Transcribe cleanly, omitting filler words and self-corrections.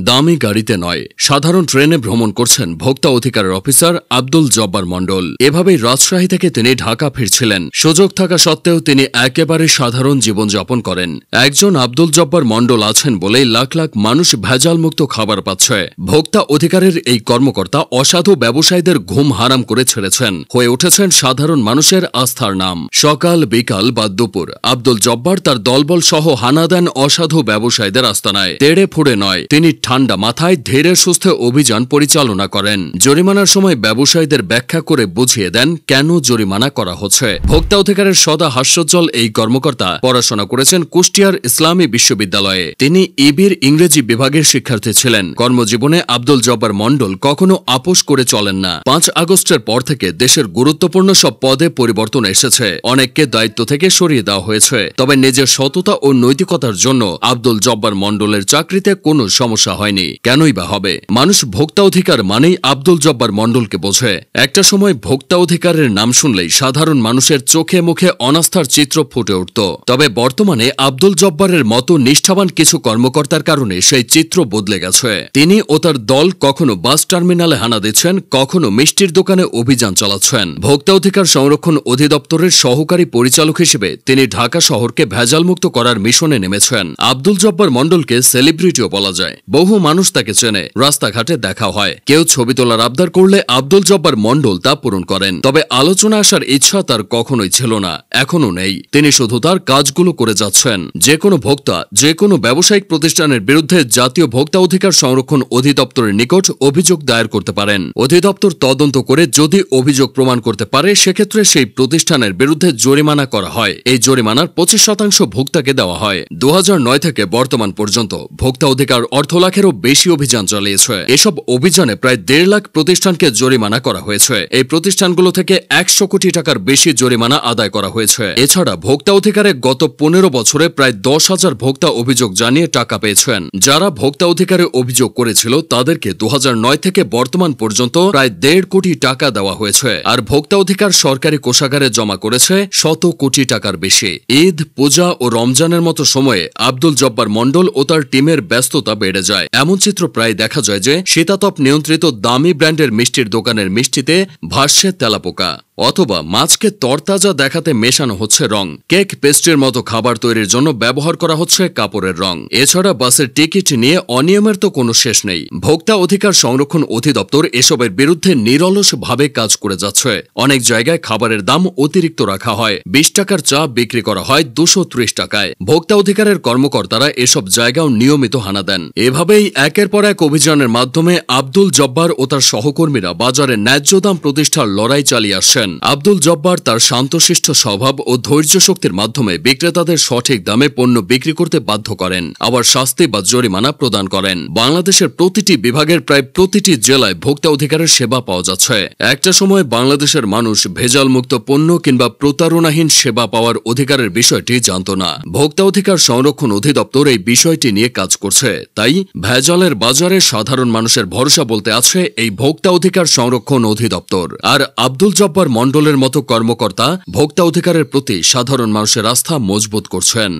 দামি গাড়িতে নয়, সাধারণ ট্রেনে ভ্রমণ করছেন ভোক্তা অধিকারের অফিসার আব্দুল জব্বার মণ্ডল। এভাবেই রাজশাহী থেকে তিনি ঢাকা ফিরছিলেন। সুযোগ থাকা সত্ত্বেও তিনি একেবারে সাধারণ জীবনযাপন করেন। একজন আব্দুল জব্বার মণ্ডল আছেন বলেই লাখ লাখ মানুষ ভেজালমুক্ত খাবার পাচ্ছে। ভোক্তা অধিকারের এই কর্মকর্তা অসাধু ব্যবসায়ীদের ঘুম হারাম করে ছেড়েছেন, হয়ে উঠেছেন সাধারণ মানুষের আস্থার নাম। সকাল বিকাল বা দুপুর আব্দুল জব্বার তার দলবল সহ হানা দেন অসাধু ব্যবসায়ীদের আস্তানায়। তেড়ে ফুড়ে নয়, তিনি ঠান্ডা মাথায় ধীরে সুস্থে অভিযান পরিচালনা করেন। জরিমানার সময় ব্যবসায়ীদের ব্যাখ্যা করে বুঝিয়ে দেন কেন জরিমানা করা হচ্ছে। ভোক্তা অধিকারের সদা হাস্যোজ্জ্বল এই কর্মকর্তা পড়াশোনা করেছেন কুষ্টিয়ার ইসলামী বিশ্ববিদ্যালয়ে। তিনি ইবির ইংরেজি বিভাগের শিক্ষার্থী ছিলেন। কর্মজীবনে আব্দুল জব্বার মণ্ডল কখনো আপোষ করে চলেন না। 5 আগস্টের পর থেকে দেশের গুরুত্বপূর্ণ সব পদে পরিবর্তন এসেছে, অনেককে দায়িত্ব থেকে সরিয়ে দেওয়া হয়েছে। তবে নিজের সততা ও নৈতিকতার জন্য আব্দুল জব্বার মণ্ডলের চাকরিতে কোনো সমস্যা হয়নি। কেনই বা হবে? মানুষ ভোক্তা অধিকার মানেই আব্দুল জব্বার মণ্ডলকে বোঝে। একটা সময় ভোক্তা অধিকারের নাম শুনলেই সাধারণ মানুষের চোখে মুখে অনাস্থার চিত্র ফুটে উঠত। তবে বর্তমানে আব্দুল জব্বারের মতো নিষ্ঠাবান কিছু কর্মকর্তার কারণে সেই চিত্র বদলে গেছে। তিনি ও তার দল কখনো বাস টার্মিনালে হানা দিচ্ছেন, কখনো মিষ্টির দোকানে অভিযান চালাচ্ছেন। ভোক্তা অধিকার সংরক্ষণ অধিদপ্তরের সহকারী পরিচালক হিসেবে তিনি ঢাকা শহরকে ভেজালমুক্ত করার মিশনে নেমেছেন। আব্দুল জব্বার মণ্ডলকে সেলিব্রিটিও বলা যায়। বহু মানুষ তাকে চেনে, রাস্তাঘাটে দেখা হয়। কেউ ছবি তোলার আবদার করলে আব্দুল জব্বার মণ্ডল তা পূরণ করেন। তবে আলোচনা আসার ইচ্ছা তার কখনোই ছিল না, এখনো নেই। তিনি শুধু তার কাজগুলো করে যাচ্ছেন। যে কোনো ভোক্তা যে কোনো ব্যবসায়িক প্রতিষ্ঠানের বিরুদ্ধে জাতীয় ভোক্তা অধিকার সংরক্ষণ অধিদপ্তরের নিকট অভিযোগ দায়ের করতে পারেন। অধিদপ্তর তদন্ত করে যদি অভিযোগ প্রমাণ করতে পারে, সেক্ষেত্রে সেই প্রতিষ্ঠানের বিরুদ্ধে জরিমানা করা হয়। এই জরিমানার 25% ভোক্তাকে দেওয়া হয়। 2009 থেকে বর্তমান পর্যন্ত ভোক্তা অধিকার অর্ধ লাখেরও বেশি অভিযান চালিয়েছে। এসব অভিযানে প্রায় 1.5 লাখ প্রতিষ্ঠানকে জরিমানা করা হয়েছে। এই প্রতিষ্ঠানগুলো থেকে 100 কোটি টাকার বেশি জরিমানা আদায় করা হয়েছে। এছাড়া ভোক্তা অধিকারে গত 15 বছরে প্রায় 10,000 ভোক্তা অভিযোগ জানিয়ে টাকা পেয়েছেন। যারা ভোক্তা অধিকারে অভিযোগ করেছিল তাদেরকে 2009 থেকে বর্তমান পর্যন্ত প্রায় 1.5 কোটি টাকা দেওয়া হয়েছে। আর ভোক্তা অধিকার সরকারি কোষাগারে জমা করেছে 100 কোটি টাকার বেশি। ঈদ, পূজা ও রমজানের মতো সময়ে আব্দুল জব্বার মণ্ডল ও তার টিমের ব্যস্ততা বেড়ে যায়। এমন চিত্র প্রায় দেখা যায় যে শীতাতপ নিয়ন্ত্রিত দামি ব্র্যান্ডের মিষ্টির দোকানের মিষ্টিতে ভাসছে তেলাপোকা, অথবা মাছকে তরতাজা দেখাতে মেশানো হচ্ছে রং। কেক, পেস্ট্রির মতো খাবার তৈরির জন্য ব্যবহার করা হচ্ছে কাপড়ের রং। এছাড়া বাসের টিকিট নিয়ে অনিয়মের তো কোনো শেষ নেই। ভোক্তা অধিকার সংরক্ষণ অধিদপ্তর এসবের বিরুদ্ধে নিরলসভাবে কাজ করে যাচ্ছে। অনেক জায়গায় খাবারের দাম অতিরিক্ত রাখা হয়। 20 টাকার চা বিক্রি করা হয় 230 টাকায়। ভোক্তা অধিকারের কর্মকর্তারা এসব জায়গাও নিয়মিত হানা দেন। এভাবেই একের পর এক অভিযানের মাধ্যমে আব্দুল জব্বার ও তার সহকর্মীরা বাজারে ন্যায্য দাম প্রতিষ্ঠার লড়াই চালিয়ে আসছেন। আব্দুল জব্বার তার শান্তশিষ্ট স্বভাব ও ধৈর্য শক্তির মাধ্যমে বিক্রেতাদের সঠিক দামে পণ্য বিক্রি করতে বাধ্য করেন, আবার শাস্তি বা জরিমানা প্রদান করেন। বাংলাদেশের প্রতিটি বিভাগের প্রায় প্রতিটি জেলায় ভোক্তা অধিকারের সেবা পাওয়া যাচ্ছে। একটা সময় বাংলাদেশের মানুষ ভেজালমুক্ত পণ্য কিংবা প্রতারণাহীন সেবা পাওয়ার অধিকারের বিষয়টি জানত না। ভোক্তা অধিকার সংরক্ষণ অধিদপ্তর এই বিষয়টি নিয়ে কাজ করছে। তাই ভেজালের বাজারে সাধারণ মানুষের ভরসা বলতে আছে এই ভোক্তা অধিকার সংরক্ষণ অধিদপ্তর। আর আব্দুল জব্বার মণ্ডলের মতো কর্মকর্তা ভোক্তা অধিকারের প্রতি সাধারণ মানুষের আস্থা মজবুত করছেন।